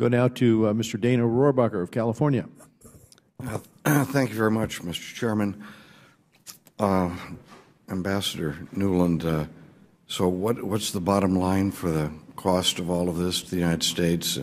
Go now to Mr. Dana Rohrabacher of California. Thank you very much, Mr. Chairman. Ambassador Nuland, so what's the bottom line for the cost of all of this to the United States?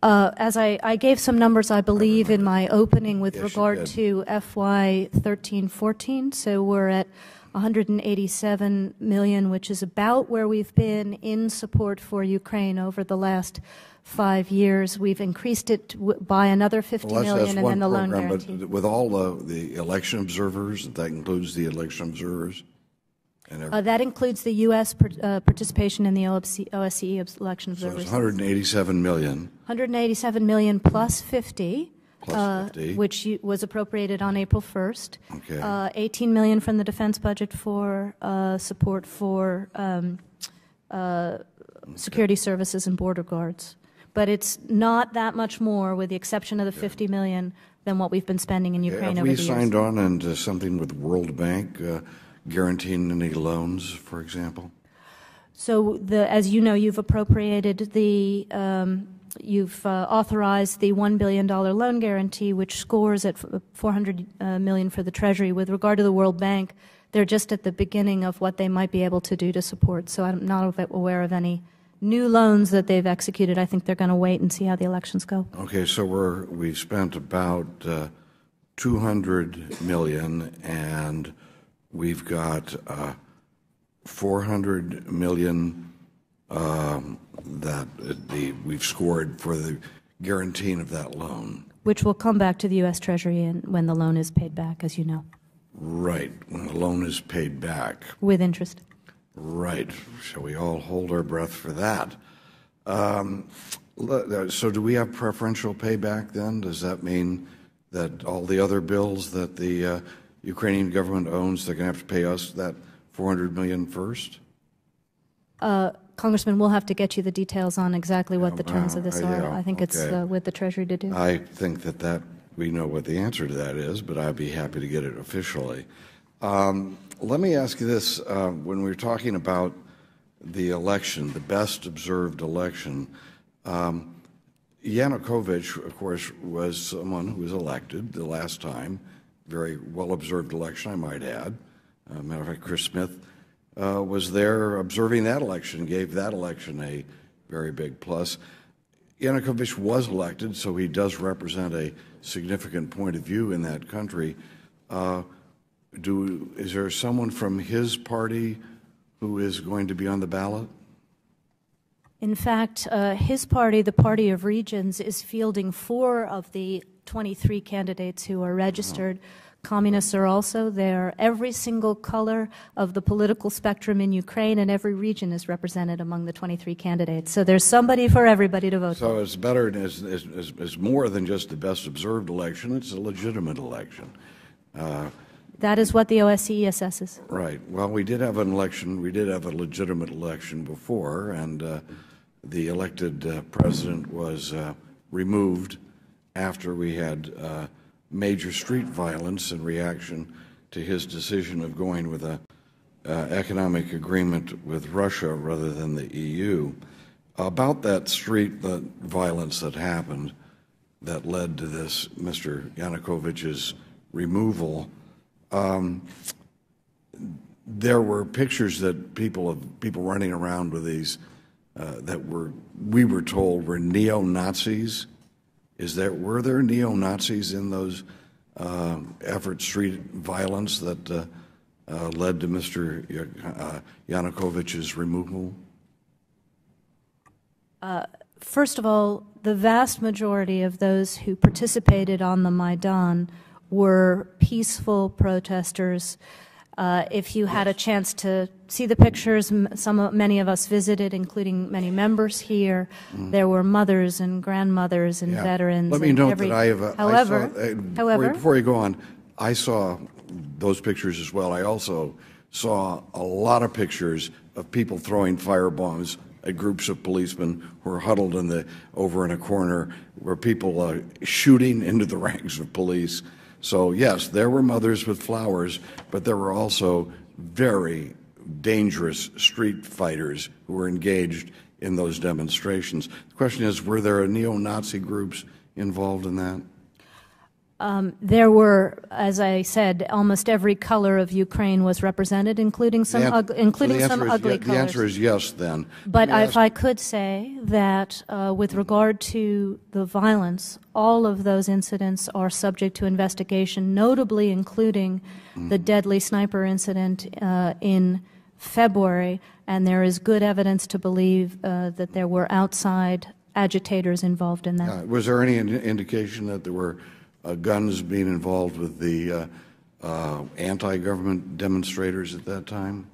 As I gave some numbers, I believe, in my opening with regard to FY 13-14, so we're at 187 million, which is about where we've been in support for Ukraine over the last 5 years. We've increased it by another 50 million, and then the loan guarantee. But with all the election observers, that includes the election observers? That includes the U.S. participation in the OSCE election observers. So it's 187 million. 187 million plus 50. Which was appropriated on April 1st. Okay. 18 million from the defense budget for support for security services and border guards. But it's not that much more, with the exception of the 50 million, than what we've been spending in Ukraine over the years. Have we signed on into something with World Bank guaranteeing any loans, for example? So, as you know, you've appropriated the You've authorized the $1 billion loan guarantee, which scores at $400 million for the Treasury. With regard to the World Bank, they're just at the beginning of what they might be able to do to support. So I'm not aware of any new loans that they've executed. I think they're going to wait and see how the elections go. Okay, so we've spent about $200 million, and we've got $400 million that we've scored for the guaranteeing of that loan. Which will come back to the U.S. Treasury when the loan is paid back, as you know. Right, when the loan is paid back. With interest. Right. Shall we all hold our breath for that? So do we have preferential payback then? Does that mean that all the other bills that the Ukrainian government owns, they're going to have to pay us that $400 million first? Congressman, we'll have to get you the details on exactly what the terms of this are. I think it's with the Treasury to do. I think that we know what the answer to that is, but I'd be happy to get it officially. Let me ask you this. When we're talking about the election, the best observed election, Yanukovych, of course, was someone who was elected the last time. Very well-observed election, I might add. Matter of fact, Chris Smith was there observing that election, gave that election a very big plus. Yanukovych was elected, so he does represent a significant point of view in that country. Is there someone from his party who is going to be on the ballot? In fact, his party, the Party of Regions, is fielding 4 of the 23 candidates who are registered. Communists are also there. Every single color of the political spectrum in Ukraine and every region is represented among the 23 candidates. So there's somebody for everybody to vote for. So it's better, it's more than just the best observed election. It's a legitimate election. That is what the OSCE assesses. Right. Well, we did have an election. We did have a legitimate election before, and the elected president was removed after we had major street violence in reaction to his decision of going with an economic agreement with Russia rather than the EU. About that street violence that happened that led to this Mr. Yanukovych's removal, there were pictures that people running around with these that we were told were neo-Nazis. Were there neo-Nazis in those street violence that led to Mr. Yanukovych's removal? First of all, the vast majority of those who participated on the Maidan were peaceful protesters. If you had a chance to see the pictures, many of us visited, including many members here. There were mothers and grandmothers and veterans. Let me note that I have. However, before you go on, I saw those pictures as well. I also saw a lot of pictures of people throwing firebombs at groups of policemen who were huddled over in a corner, where people shooting into the ranks of police. So yes, there were mothers with flowers, but there were also very dangerous street fighters who were engaged in those demonstrations. The question is, were there neo-Nazi groups involved in that? There were, as I said, almost every color of Ukraine was represented, including some ugly colors. The answer is yes, then. But if I could say that with regard to the violence, all of those incidents are subject to investigation, notably including the deadly sniper incident in February, and there is good evidence to believe that there were outside agitators involved in that. Was there any indication that there were guns being involved with the anti-government demonstrators at that time?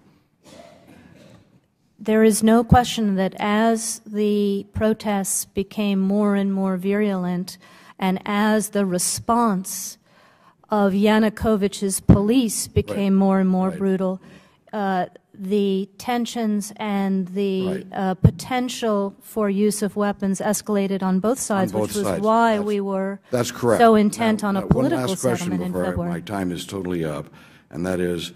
There is no question that as the protests became more and more virulent, and as the response of Yanukovych's police became more and more brutal, the tensions and the potential for use of weapons escalated on both sides, which was why we were so intent on a political settlement in February. My time is totally up, and that is,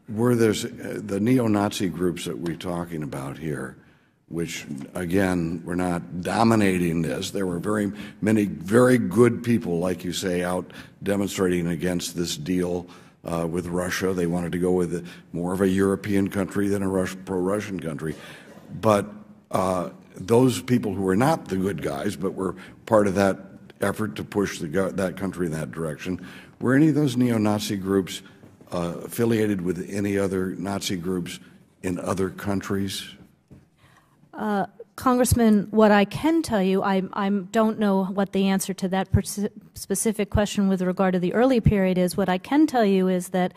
were there the neo-Nazi groups that we're talking about here, which, again, were not dominating this. There were very many very good people, like you say, out demonstrating against this deal with Russia. They wanted to go with more of a European country than a pro-Russian country. But those people who were not the good guys, but were part of that effort to push that country in that direction, were any of those neo-Nazi groups affiliated with any other Nazi groups in other countries? Congressman, what I can tell you, I don't know what the answer to that specific question with regard to the early period is. What I can tell you is that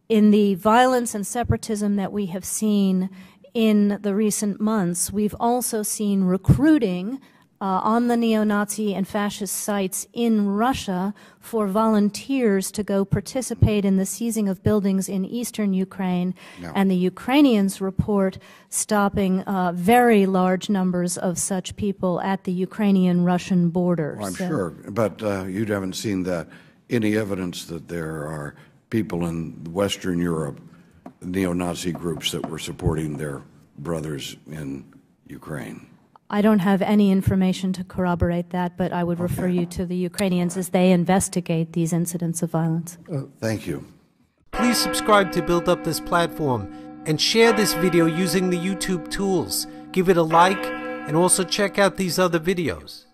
in the violence and separatism that we have seen in the recent months, we've also seen recruiting on the neo-Nazi and fascist sites in Russia for volunteers to go participate in the seizing of buildings in eastern Ukraine, and the Ukrainians report stopping very large numbers of such people at the Ukrainian-Russian border. Well, I'm sure, but you haven't seen any evidence that there are people in Western Europe, neo-Nazi groups that were supporting their brothers in Ukraine. I don't have any information to corroborate that, but I would refer you to the Ukrainians as they investigate these incidents of violence. Thank you. Please subscribe to build up this platform and share this video using the YouTube tools. Give it a like and also check out these other videos.